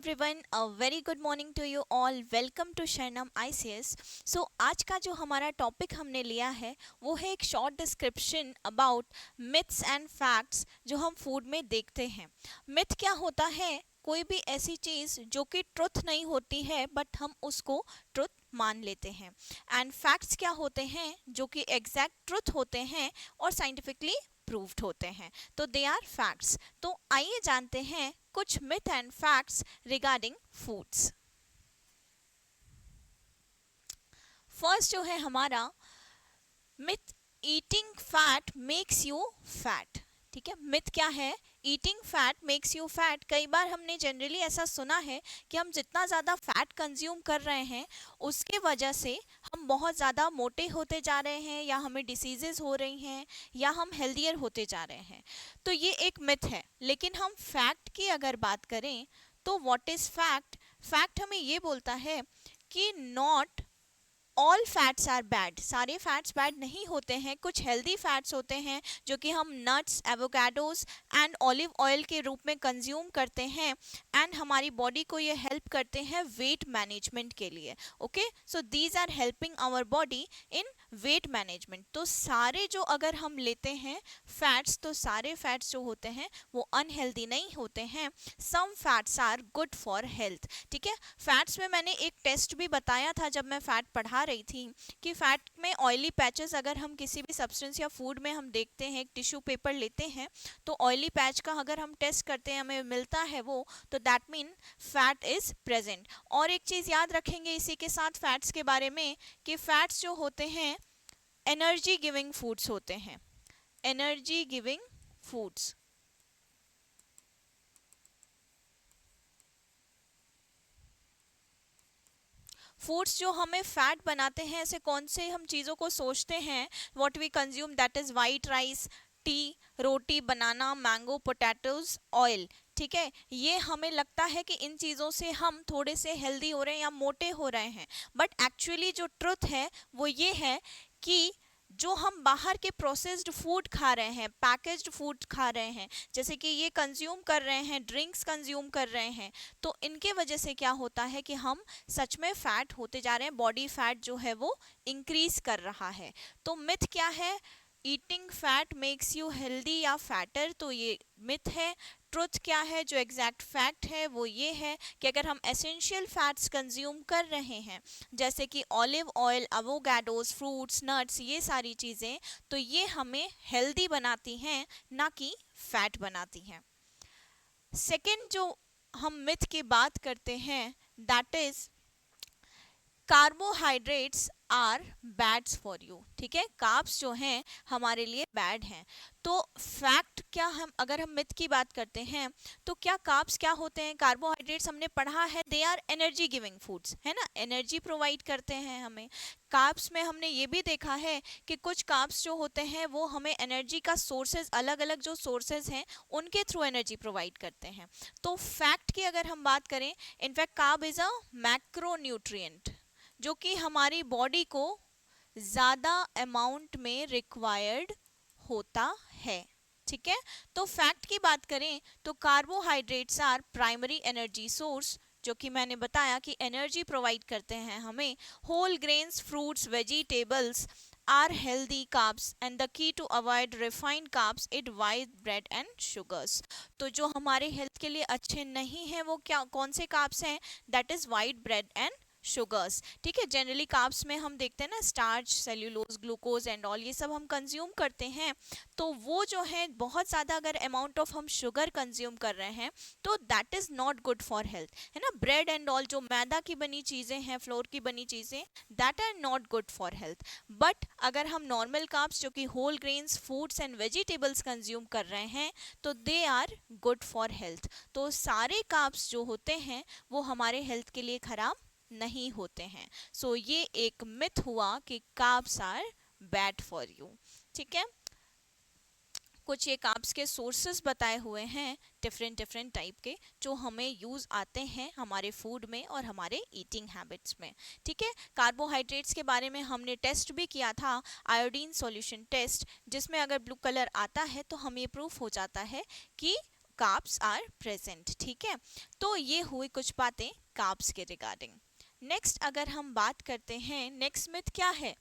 Everyone, a very good morning to you all. Welcome to Sharanam ICS. So आज का जो हमारा टॉपिक हमने लिया है वो है एक short description about myths and facts जो हम फूड में देखते हैं। मिथ क्या होता है? कोई भी ऐसी चीज़ जो कि ट्रुथ नहीं होती है बट हम उसको ट्रुथ मान लेते हैं। एंड फैक्ट्स क्या होते हैं? जो कि एग्जैक्ट ट्रुथ होते हैं और साइंटिफिकली प्रूव्ड होते हैं। तो दे आर फैक्ट्स। तो आइए जानते हैं कुछ myth and facts regarding foods. First जो है हमारा myth, eating fat makes you fat. ठीक है, मिथ क्या है? Eating fat makes you fat. कई बार हमने जनरली ऐसा सुना है कि हम जितना ज़्यादा फैट कंज्यूम कर रहे हैं उसके वजह से हम बहुत ज़्यादा मोटे होते जा रहे हैं, या हमें डिसीजेज हो रही हैं, या हम हेल्दियर होते जा रहे हैं। तो ये एक मिथ है। लेकिन हम फैक्ट की अगर बात करें तो व्हाट इज़ फैक्ट? फैक्ट हमें ये बोलता है कि not all fats are bad. सारे फैट्स बैड नहीं होते हैं। कुछ हेल्दी फैट्स होते हैं जो कि हम nuts, avocados and olive oil के रूप में कंज्यूम करते हैं, एंड हमारी बॉडी को ये हेल्प करते हैं वेट मैनेजमेंट के लिए। Okay, so these are helping our body in weight management. तो सारे जो अगर हम लेते हैं फैट्स, तो सारे फैट्स जो होते हैं वो अनहेल्दी नहीं होते हैं। Some fats are good for health. ठीक है, फैट्स में मैंने एक टेस्ट भी बताया था जब मैं फैट पढ़ा रही थी कि फैट में ऑयली पैचेस अगर हम किसी भी सब्सटेंस या फूड में हम देखते हैं, एक टिश्यू पेपर लेते हैं, तो ऑयली पैच का अगर हम टेस्ट करते हैं हमें मिलता है वो, तो that mean fat is present. और एक चीज़ याद रखेंगे इसी के साथ फैट्स के बारे में कि फैट्स जो होते हैं एनर्जी गिविंग फूड्स होते हैं। Energy giving foods. फूड्स जो हमें फैट बनाते हैं, ऐसे कौन से हम चीज़ों को सोचते हैं? What we consume, that is white rice, tea, roti, banana, mango, potatoes, oil. ठीक है, ये हमें लगता है कि इन चीज़ों से हम थोड़े से हेल्दी हो रहे हैं या मोटे हो रहे हैं, बट एक्चुअली जो ट्रुथ है वो ये है कि जो हम बाहर के प्रोसेस्ड फूड खा रहे हैं, पैकेज्ड फूड खा रहे हैं, जैसे कि ये कंज्यूम कर रहे हैं, ड्रिंक्स कंज्यूम कर रहे हैं, तो इनके वजह से क्या होता है कि हम सच में फैट होते जा रहे हैं। बॉडी फैट जो है वो इंक्रीज कर रहा है। तो मिथ क्या है? Eating fat makes you healthy या फैटर, तो ये मिथ है। ट्रुथ क्या है? जो एग्जैक्ट फैक्ट है वो ये है कि अगर हम एसेंशियल फैट्स कंज्यूम कर रहे हैं, जैसे कि olive oil, avocados, fruits, nuts, ये सारी चीज़ें, तो ये हमें हेल्दी बनाती हैं, ना कि फैट बनाती हैं। सेकेंड जो हम मिथ की बात करते हैं, that is carbohydrates are bads for you. ठीक है, कार्ब्स जो हैं हमारे लिए बैड हैं। तो फैक्ट क्या, हम अगर हम मिथ की बात करते हैं तो क्या कार्ब्स क्या होते हैं? कार्बोहाइड्रेट्स हमने पढ़ा है, they are energy giving foods, है ना, एनर्जी प्रोवाइड करते हैं हमें। कार्ब्स में हमने ये भी देखा है कि कुछ कार्ब्स जो होते हैं वो हमें एनर्जी का सोर्सेज, अलग अलग जो सोर्सेज हैं उनके थ्रू एनर्जी प्रोवाइड करते हैं। तो फैक्ट की अगर हम बात करें, in fact carb is a macronutrient जो कि हमारी बॉडी को ज़्यादा अमाउंट में रिक्वायर्ड होता है। ठीक है, तो फैक्ट की बात करें तो carbohydrates are primary energy source, जो कि मैंने बताया कि एनर्जी प्रोवाइड करते हैं हमें। Whole grains, fruits, vegetables are healthy carbs and the key to avoid refined carbs it white bread and sugars. तो जो हमारे हेल्थ के लिए अच्छे नहीं हैं वो क्या, कौन से कार्ब्स हैं? That is white bread and sugars. ठीक है, जनरली कार्ब्स में हम देखते हैं ना starch, cellulose, glucose and all, ये सब हम कंज्यूम करते हैं। तो वो जो है बहुत ज़्यादा अगर अमाउंट ऑफ हम शुगर कंज्यूम कर रहे हैं तो that is not good for health, है ना। ब्रेड एंड ऑल जो मैदा की बनी चीज़ें हैं, फ्लोर की बनी चीज़ें, that are not good for health. But अगर हम नॉर्मल कार्ब्स जो कि whole grains, fruits and vegetables consume कर रहे हैं तो they are good for health. तो सारे कार्ब्स जो होते हैं वो हमारे हेल्थ के लिए खराब नहीं होते हैं। सो ये एक मिथ हुआ कि carbs are bad for you. ठीक है, कुछ ये कार्ब्स के सोर्सेस बताए हुए हैं डिफरेंट डिफरेंट टाइप के, जो हमें यूज़ आते हैं हमारे फूड में और हमारे ईटिंग हैबिट्स में। ठीक है, कार्बोहाइड्रेट्स के बारे में हमने टेस्ट भी किया था, आयोडीन सॉल्यूशन टेस्ट, जिसमें अगर ब्लू कलर आता है तो हमें प्रूफ हो जाता है कि कार्ब्स आर प्रेजेंट। ठीक है, तो ये हुई कुछ बातें कार्ब्स के रिगार्डिंग। नेक्स्ट अगर हम बात करते हैं, नेक्स्ट मिथ क्या है,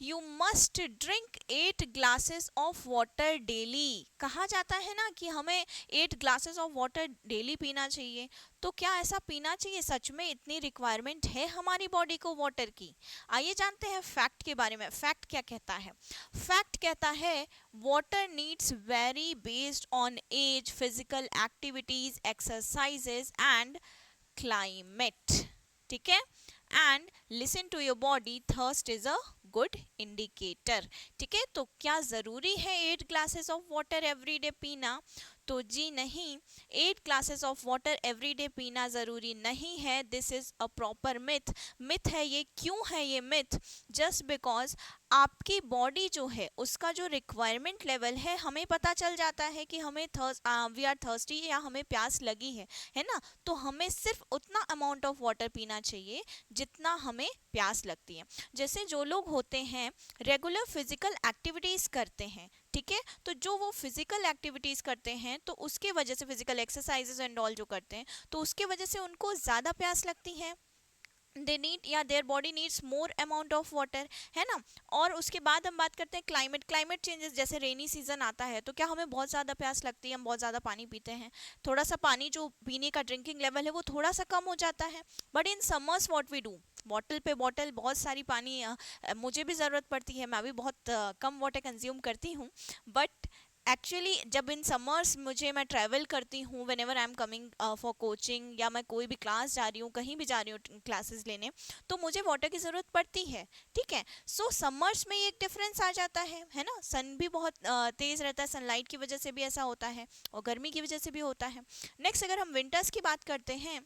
you must drink 8 glasses of water daily. कहा जाता है ना कि हमें 8 ग्लासेस ऑफ वाटर डेली पीना चाहिए, तो क्या ऐसा पीना चाहिए? सच में इतनी रिक्वायरमेंट है हमारी बॉडी को वाटर की? आइए जानते हैं फैक्ट के बारे में। फैक्ट क्या कहता है? फैक्ट कहता है water needs vary based on age, physical activities, exercises and climate. ठीक है, and listen to your body, thirst is a good indicator. ठीक है, तो क्या जरूरी है 8 glasses of water every day पीना? तो जी नहीं, 8 glasses of water every day पीना जरूरी नहीं है। This is a proper myth. Myth है ये। क्यों है ये मिथ? जस्ट बिकॉज आपकी बॉडी जो है उसका जो रिक्वायरमेंट लेवल है, हमें पता चल जाता है कि हमें वी आर थर्स्टी या हमें प्यास लगी है ना, तो हमें सिर्फ उतना अमाउंट ऑफ वाटर पीना चाहिए जितना हमें प्यास लगती है। जैसे जो लोग होते हैं रेगुलर फिजिकल एक्टिविटीज करते हैं, ठीक है, तो जो वो फिजिकल एक्टिविटीज करते हैं तो उसके वजह से, फिजिकल एक्सरसाइजेस एंड ऑल जो करते हैं, तो उसके वजह से उनको ज्यादा प्यास लगती है। दे नीड या their body needs more amount of water, है ना। और उसके बाद हम बात करते हैं क्लाइमेट चेंजेस। जैसे रेनी सीजन आता है तो क्या हमें बहुत ज़्यादा प्यास लगती है, हम बहुत ज़्यादा पानी पीते हैं, थोड़ा सा पानी जो पीने का ड्रिंकिंग लेवल है वो थोड़ा सा कम हो जाता है। But in summers what we do, bottle पे बॉटल बहुत सारी पानी मुझे भी ज़रूरत पड़ती है, मैं भी बहुत कम वाटर कंज्यूम करती हूँ। बट एक्चुअली जब इन समर्स मैं ट्रैवल करती हूँ, when ever I am coming for coaching, या मैं कोई भी क्लास जा रही हूँ, कहीं भी जा रही हूँ क्लासेस लेने, तो मुझे वाटर की ज़रूरत पड़ती है। ठीक है, सो समर्स में एक डिफरेंस आ जाता है ना। सन भी बहुत तेज़ रहता है, सनलाइट की वजह से भी ऐसा होता है, और गर्मी की वजह से भी होता है। नेक्स्ट अगर हम विंटर्स की बात करते हैं,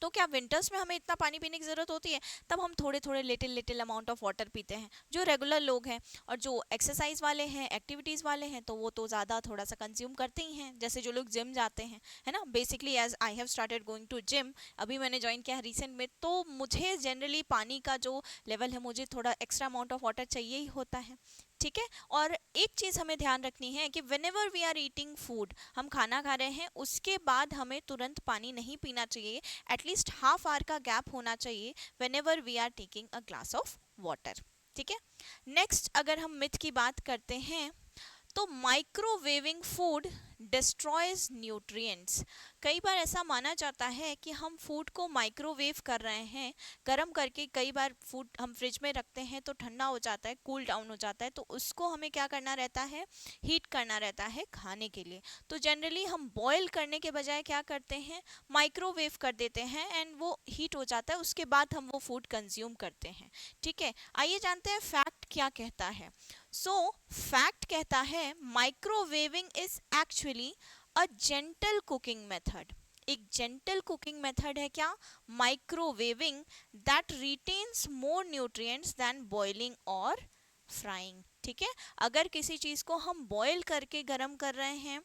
तो क्या विंटर्स में हमें इतना पानी पीने की ज़रूरत होती है? तब हम थोड़े थोड़े लिटिल अमाउंट ऑफ वाटर पीते हैं, जो रेगुलर लोग हैं। और जो एक्सरसाइज वाले हैं, एक्टिविटीज़ वाले हैं, तो वो तो ज़्यादा थोड़ा सा कंज्यूम करते ही हैं। जैसे जो लोग जिम जाते हैं, है ना, basically as I have started going to gym, अभी मैंने ज्वाइन किया है रिसेंट में, तो मुझे जनरली पानी का जो लेवल है, मुझे थोड़ा एक्स्ट्रा अमाउंट ऑफ वाटर चाहिए ही होता है। ठीक है, और एक चीज़ हमें ध्यान रखनी है कि whenever we are eating food, हम खाना खा रहे हैं, उसके बाद हमें तुरंत पानी नहीं पीना चाहिए। एटलीस्ट हाफ आवर का गैप होना चाहिए whenever we are taking a glass of water. ठीक है, नेक्स्ट अगर हम मिथ की बात करते हैं, तो माइक्रोवेविंग फूड डिस्ट्रॉयज न्यूट्रिएंट्स। कई बार ऐसा माना जाता है कि हम फूड को माइक्रोवेव कर रहे हैं, गर्म करके। कई बार फूड हम फ्रिज में रखते हैं तो ठंडा हो जाता है, कूल डाउन हो जाता है, तो उसको हमें क्या करना रहता है, हीट करना रहता है खाने के लिए। तो जनरली हम बॉयल करने के बजाय क्या करते हैं, माइक्रोवेव कर देते हैं, एंड वो हीट हो जाता है, उसके बाद हम वो फूड कंज्यूम करते हैं। ठीक है, आइए जानते हैं फैक्ट क्या कहता है। सो फैक्ट कहता है microwaving is actually a gentle cooking method. एक जेंटल कुकिंग मेथड है क्या, microwaving, that retains more nutrients than boiling और फ्राइंग। ठीक है, अगर किसी चीज़ को हम बॉयल करके गर्म कर रहे हैं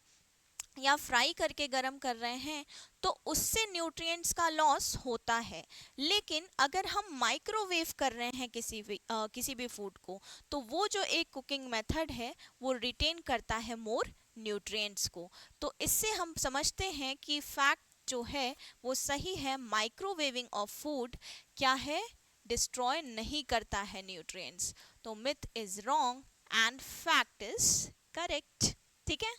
या फ्राई करके गर्म कर रहे हैं, तो उससे न्यूट्रिएंट्स का लॉस होता है। लेकिन अगर हम माइक्रोवेव कर रहे हैं किसी भी फूड को, तो वो जो एक कुकिंग मेथड है वो रिटेन करता है मोर न्यूट्रिएंट्स को। तो इससे हम समझते हैं कि फैक्ट जो है वो सही है, माइक्रोवेविंग ऑफ फूड क्या है, डिस्ट्रॉय नहीं करता है न्यूट्रिएंट्स। तो myth is wrong and fact is correct. ठीक है,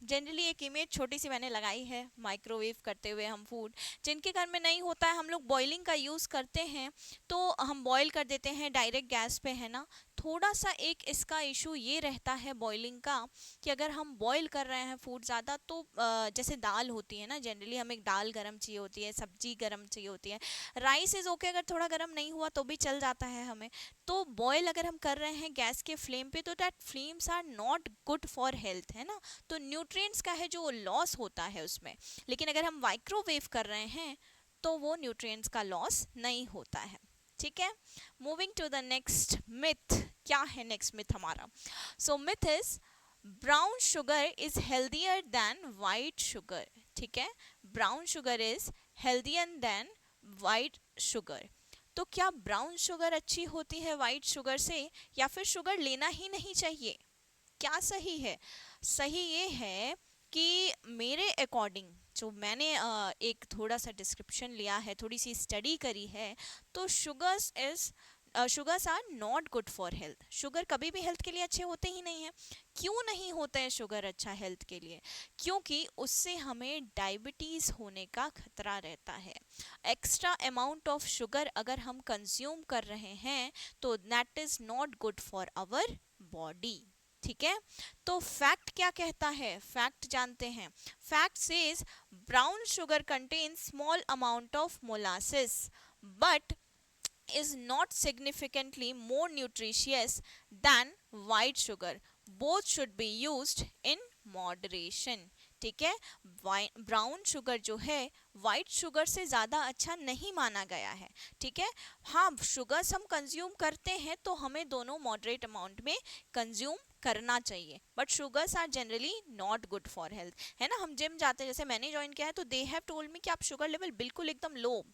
जनरली एक इमेज छोटी सी मैंने लगाई है माइक्रोवेव करते हुए हम फूड। जिनके घर में नहीं होता है, हम लोग बॉइलिंग का यूज़ करते हैं, तो हम बॉईल कर देते हैं डायरेक्ट गैस पे, है ना। थोड़ा सा एक इसका इशू ये रहता है बॉइलिंग का, कि अगर हम बॉईल कर रहे हैं फूड ज़्यादा, तो जैसे दाल होती है ना, जनरली हमें दाल गर्म चाहिए होती है, सब्जी गर्म चाहिए होती है। राइस इज़ ओके, अगर थोड़ा गर्म नहीं हुआ तो भी चल जाता है हमें। तो बॉयल अगर हम कर रहे हैं गैस के फ्लेम पे, तो that flames are not good for health, है ना। तो न्यूट्रिएंट्स का है जो लॉस होता है उसमें। लेकिन अगर हम माइक्रोवेव कर रहे हैं तो वो न्यूट्रिएंट्स का लॉस नहीं होता है। ठीक है, moving to the next myth. क्या है नेक्स्ट मिथ हमारा? So myth is brown sugar is healthier than white sugar. ठीक है, brown sugar is healthier than white sugar. तो क्या ब्राउन शुगर अच्छी होती है वाइट शुगर से, या फिर शुगर लेना ही नहीं चाहिए? क्या सही है? सही ये है कि मेरे अकॉर्डिंग जो मैंने एक थोड़ा सा डिस्क्रिप्शन लिया है, थोड़ी सी स्टडी करी है, तो sugars are not good for health. Sugar कभी भी हेल्थ के लिए अच्छे होते ही नहीं हैं। क्यों नहीं होते हैं शुगर अच्छा हेल्थ के लिए? क्योंकि उससे हमें डायबिटीज होने का खतरा रहता है। एक्स्ट्रा अमाउंट ऑफ शुगर अगर हम कंज्यूम कर रहे हैं तो that is not good for our body. ठीक है, तो फैक्ट क्या कहता है, फैक्ट जानते हैं। Fact says brown sugar contains small amount of molasses but is not significantly more nutritious than white sugar. Both should be used in moderation. ठीक है, ब्राउन शुगर जो है वाइट शुगर से ज़्यादा अच्छा नहीं माना गया है। ठीक है, हाँ शुगर्स हम कंज्यूम करते हैं तो हमें दोनों मॉडरेट अमाउंट में कंज्यूम करना चाहिए, but sugars are generally not good for health. है ना, हम जिम जाते हैं, जैसे मैंने ज्वाइन किया है, तो दे हैव टोल्ड मी कि आप शुगर लेवल बिल्कुल एकदम लो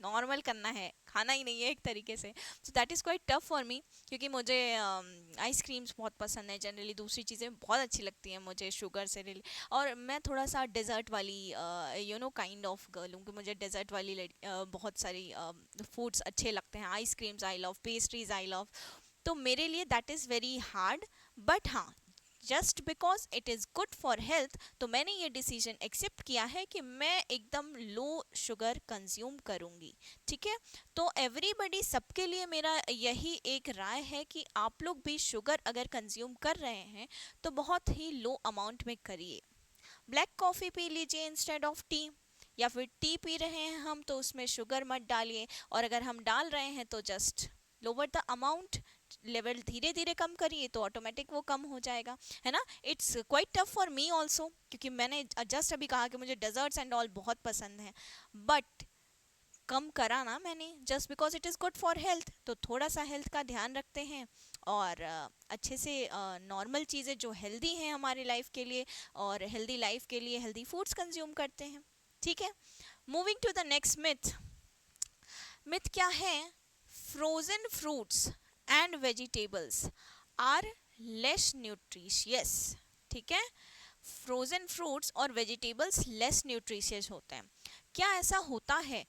नॉर्मल करना है, खाना ही नहीं है एक तरीके से। So that is quite tough for me, क्योंकि मुझे आइसक्रीम्स बहुत पसंद है, जनरली दूसरी चीज़ें बहुत अच्छी लगती हैं मुझे शुगर से रिले, और मैं थोड़ा सा डेजर्ट वाली काइंड ऑफ गर्ल हूँ कि मुझे डेजर्ट वाली बहुत सारी फूड्स अच्छे लगते हैं। Ice creams I love, pastries I love, तो मेरे लिए that is very hard. But हाँ, just because it is good for health, तो मैंने ये डिसीजन एक्सेप्ट किया है कि मैं एकदम लो शुगर कंज्यूम करूँगी। ठीक है, तो एवरीबडी, सबके लिए मेरा यही एक राय है कि आप लोग भी शुगर अगर कंज्यूम कर रहे हैं तो बहुत ही लो अमाउंट में करिए। ब्लैक कॉफ़ी पी लीजिए इंस्टेड ऑफ टी, या फिर टी पी रहे हैं हम तो उसमें शुगर मत डालिए, और अगर हम डाल रहे हैं तो just lower the amount, level धीरे धीरे कम करिए तो ऑटोमेटिक वो कम हो जाएगा। है ना, it's quite tough for me also, क्योंकि मैंने जस्ट अभी कहा कि मुझे डेजर्ट्स एंड ऑल बहुत पसंद हैं, बट कम करा ना मैंने, just because it is good for health, तो थोड़ा सा हेल्थ का ध्यान रखते हैं और अच्छे से नॉर्मल चीज़ें जो हेल्दी हैं हमारी लाइफ के लिए, और हेल्दी लाइफ के लिए हेल्दी फूड्स कंज्यूम करते हैं। ठीक है, moving to the next myth. Myth क्या है? Frozen fruits and vegetables are less nutritious. ठीक है, फ्रोजन फ्रूट्स और वेजिटेबल्स लेस न्यूट्रिशियस होते हैं। क्या ऐसा होता है?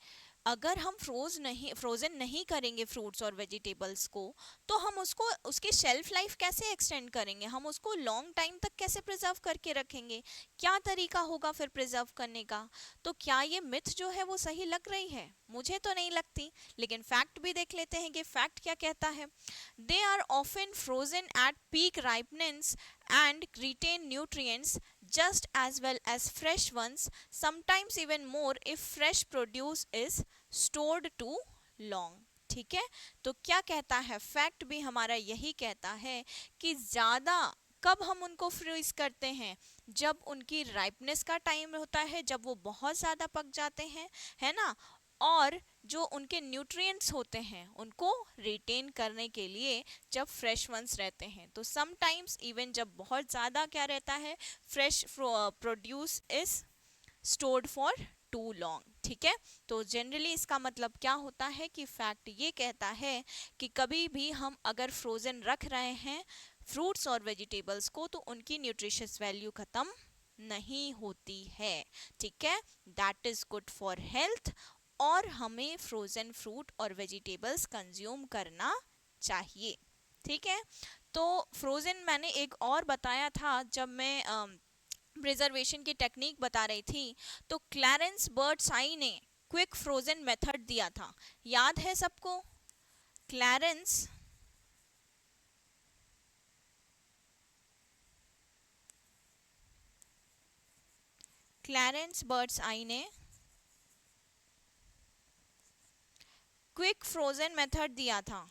अगर हम फ्रोजन नहीं करेंगे फ्रूट्स और वेजिटेबल्स को, तो हम उसको, उसकी शेल्फ लाइफ कैसे एक्सटेंड करेंगे, हम उसको लॉन्ग टाइम तक कैसे प्रिजर्व करके रखेंगे? क्या तरीका होगा फिर प्रिजर्व करने का? तो क्या ये मिथ जो है वो सही लग रही है? मुझे तो नहीं लगती, लेकिन फैक्ट भी देख लेते हैं कि फैक्ट क्या कहता है। They are often frozen at peak ripeness and retain nutrients just as well as fresh ones, sometimes even more if fresh produce is stored too long। ठीक है, तो क्या कहता है फैक्ट भी हमारा यही कहता है कि ज़्यादा कब हम उनको फ्रीज करते हैं? जब उनकी राइपनेस का टाइम होता है, जब वो बहुत ज़्यादा पक जाते हैं, है ना, और जो उनके न्यूट्रिएंट्स होते हैं उनको रिटेन करने के लिए जब फ्रेश वंस रहते हैं। तो समटाइम्स इवन जब बहुत ज़्यादा क्या रहता है, fresh produce is stored for too long. ठीक है, तो जनरली इसका मतलब क्या होता है कि फैक्ट ये कहता है कि कभी भी हम अगर फ्रोज़न रख रहे हैं फ्रूट्स और वेजिटेबल्स को, तो उनकी न्यूट्रिशियस वैल्यू ख़त्म नहीं होती है। ठीक है, that is good for health, और हमें फ्रोज़न फ्रूट और वेजिटेबल्स कंज्यूम करना चाहिए। ठीक है, तो फ्रोज़न मैंने एक और बताया था जब मैं प्रिजर्वेशन की टेक्निक बता रही थी, तो क्लैरेंस बर्डसाई ने क्विक फ्रोजन मेथड दिया था, याद है सबको? क्लैरेंस क्लैरेंस बर्डसाई ने क्विक फ्रोजन मेथड दिया था।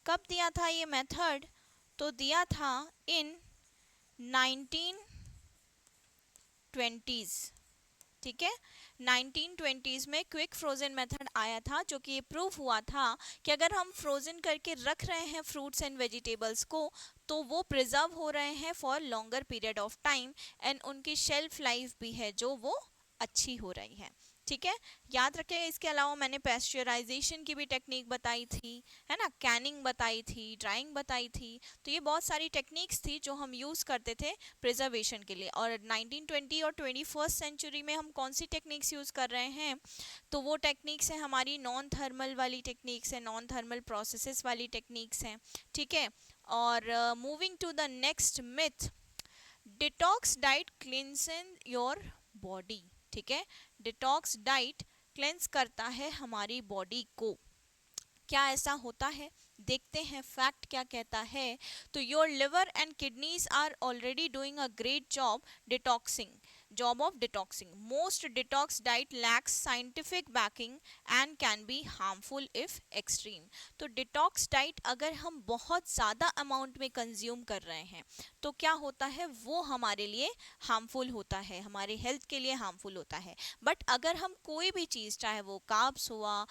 कब दिया था ये मेथड? तो दिया था इन 1920s। ठीक है, 1920s में क्विक फ्रोजन मेथड आया था, जो कि ये प्रूव हुआ था कि अगर हम फ्रोजन करके रख रहे हैं फ्रूट्स एंड वेजिटेबल्स को, तो वो प्रिजर्व हो रहे हैं for longer period of time, and उनकी शेल्फ लाइफ भी है जो वो अच्छी हो रही है। ठीक है, याद रखिएगा। इसके अलावा मैंने पेस्चराइजेशन की भी टेक्निक बताई थी, है ना, कैनिंग बताई थी, ड्राइंग बताई थी। तो ये बहुत सारी टेक्निक्स थी जो हम यूज़ करते थे प्रिजर्वेशन के लिए। और 1920 और 21st सेंचुरी में हम कौन सी टेक्निक्स यूज़ कर रहे हैं, तो वो टेक्निक्स है हमारी नॉन थर्मल वाली टेक्निक्स है, नॉन थर्मल प्रोसेसेस वाली टेक्निक्स हैं। ठीक है, और moving to the next myth, detox diet cleanses your body. ठीक है, डिटॉक्स डाइट क्लेंस करता है हमारी बॉडी को। क्या ऐसा होता है, देखते हैं फैक्ट क्या कहता है। तो your liver and kidneys are already doing a great job of detoxing. Most detox diet lacks scientific backing and can be harmful if extreme. तो डिटॉक्स डाइट अगर हम बहुत ज़्यादा अमाउंट में कंज्यूम कर रहे हैं तो क्या होता है, वो हमारे लिए हार्मफुल होता है, हमारे हेल्थ के लिए हार्मफुल होता है। बट अगर हम कोई भी चीज़, चाहे वो कार्ब्स हुआ,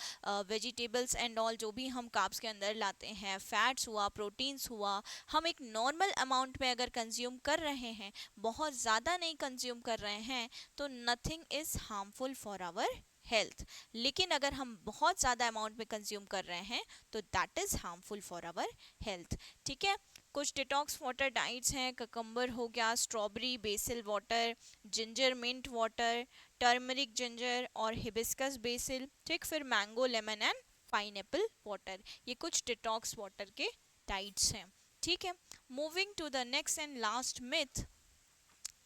वेजिटेबल्स एंड ऑल, जो भी हम कार्ब्स के अंदर लाते हैं, फैट्स हुआ, प्रोटीन्स हुआ, हम एक नॉर्मल अमाउंट में अगर कंज्यूम कर रहे हैं, बहुत ज़्यादा नहीं कंज्यूम कर रहे हैं, तो nothing is harmful for our health. लेकिन अगर हम बहुत ज़्यादा अमाउंट में कंज्यूम कर रहे हैं तो that is harmful for our health. ठीक है, कुछ डिटॉक्स वाटर डाइट्स हैं, ककम्बर हो गया, strawberry basil water, ginger mint water, turmeric ginger और हिबिस्कस बेसिल। ठीक, फिर mango lemon and pineapple water. ये कुछ डिटॉक्स वाटर के डाइट्स हैं। ठीक है, moving to the next and last myth.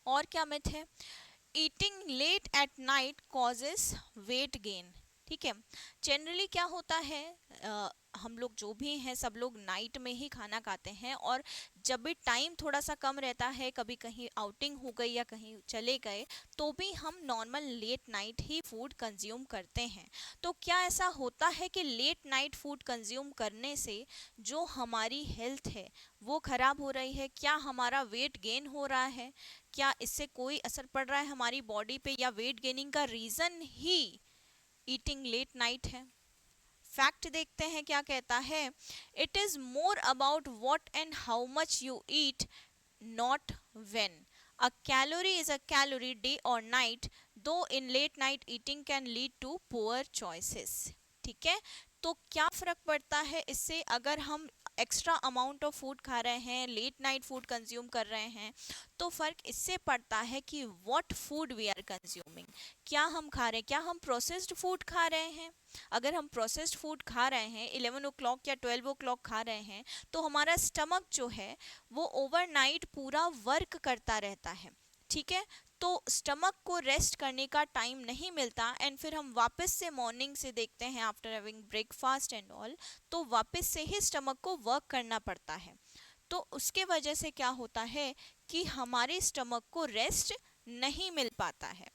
और क्या मिथ है, eating late at night causes weight gain. ठीक है, जनरली क्या होता है, हम लोग जो भी हैं सब लोग नाइट में ही खाना खाते हैं, और जब भी टाइम थोड़ा सा कम रहता है, कभी कहीं आउटिंग हो गई या कहीं चले गए, तो भी हम नॉर्मल लेट नाइट ही फूड कंज्यूम करते हैं। तो क्या ऐसा होता है कि लेट नाइट फूड कंज्यूम करने से जो हमारी हेल्थ है वो ख़राब हो रही है, क्या हमारा वेट गेन हो रहा है, क्या इससे कोई असर पड़ रहा है हमारी बॉडी पे, या वेट गेनिंग का रीज़न ही ईटिंग लेट नाइट है। फैक्ट देखते हैं क्या कहता है, it is more about what and how much you eat, not when. A calorie is a calorie day और night, though in late night eating can lead to poor choices. ठीक है, तो क्या फ़र्क पड़ता है इससे, अगर हम एक्स्ट्रा अमाउंट ऑफ फूड खा रहे हैं, लेट नाइट फूड कंज्यूम कर रहे हैं, तो फ़र्क इससे पड़ता है कि what food we are consuming. क्या हम खा रहे हैं, क्या हम प्रोसेस्ड फूड खा रहे हैं। अगर हम प्रोसेस्ड फूड खा रहे हैं, 11 ओ क्लॉक या 12 ओ क्लॉक खा रहे हैं, तो हमारा स्टमक जो है वो ओवरनाइट पूरा वर्क करता रहता है। ठीक है, तो स्टमक को रेस्ट करने का टाइम नहीं मिलता, एंड फिर हम वापस से मॉर्निंग से देखते हैं after having breakfast and all, तो वापस से ही स्टमक को वर्क करना पड़ता है। तो उसके वजह से क्या होता है कि हमारे स्टमक को रेस्ट नहीं मिल पाता है।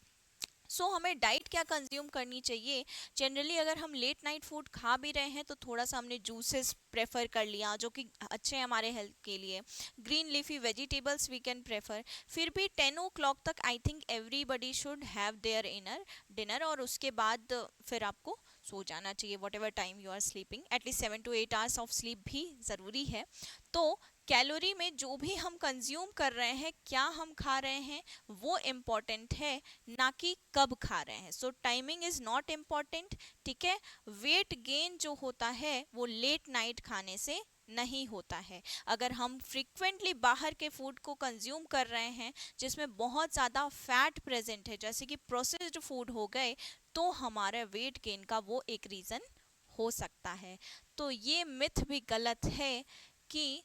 हमें डाइट क्या कंज्यूम करनी चाहिए, जनरली अगर हम लेट नाइट फूड खा भी रहे हैं तो थोड़ा सा हमने जूसेस प्रेफर कर लिया जो कि अच्छे हैं हमारे हेल्थ के लिए, green leafy vegetables we can prefer. फिर भी 10 ओ क्लॉक तक I think everybody should have their inner dinner, और उसके बाद फिर आपको सो जाना चाहिए, whatever time you are sleeping, at least 7 to 8 hours of sleep भी ज़रूरी है। तो कैलोरी में जो भी हम कंज्यूम कर रहे हैं, क्या हम खा रहे हैं, वो इम्पॉर्टेंट है, ना कि कब खा रहे हैं। सो टाइमिंग इज़ नॉट इम्पॉर्टेंट। ठीक है, वेट गेन जो होता है वो लेट नाइट खाने से नहीं होता है। अगर हम फ्रिक्वेंटली बाहर के फूड को कंज्यूम कर रहे हैं जिसमें बहुत ज़्यादा फैट प्रेजेंट है, जैसे कि प्रोसेस्ड फूड हो गए, तो हमारा वेट गेन का वो एक रीज़न हो सकता है। तो ये मिथ भी गलत है कि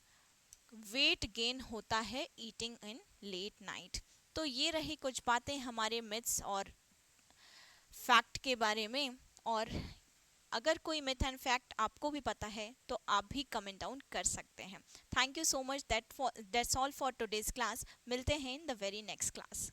वेट गेन होता है ईटिंग इन लेट नाइट। तो ये रही कुछ बातें हमारे मिथ्स और फैक्ट के बारे में। और अगर कोई मिथ एंड फैक्ट आपको भी पता है तो आप भी कमेंट डाउन कर सकते हैं। Thank you so much, that's all for today's class. मिलते हैं in the very next class.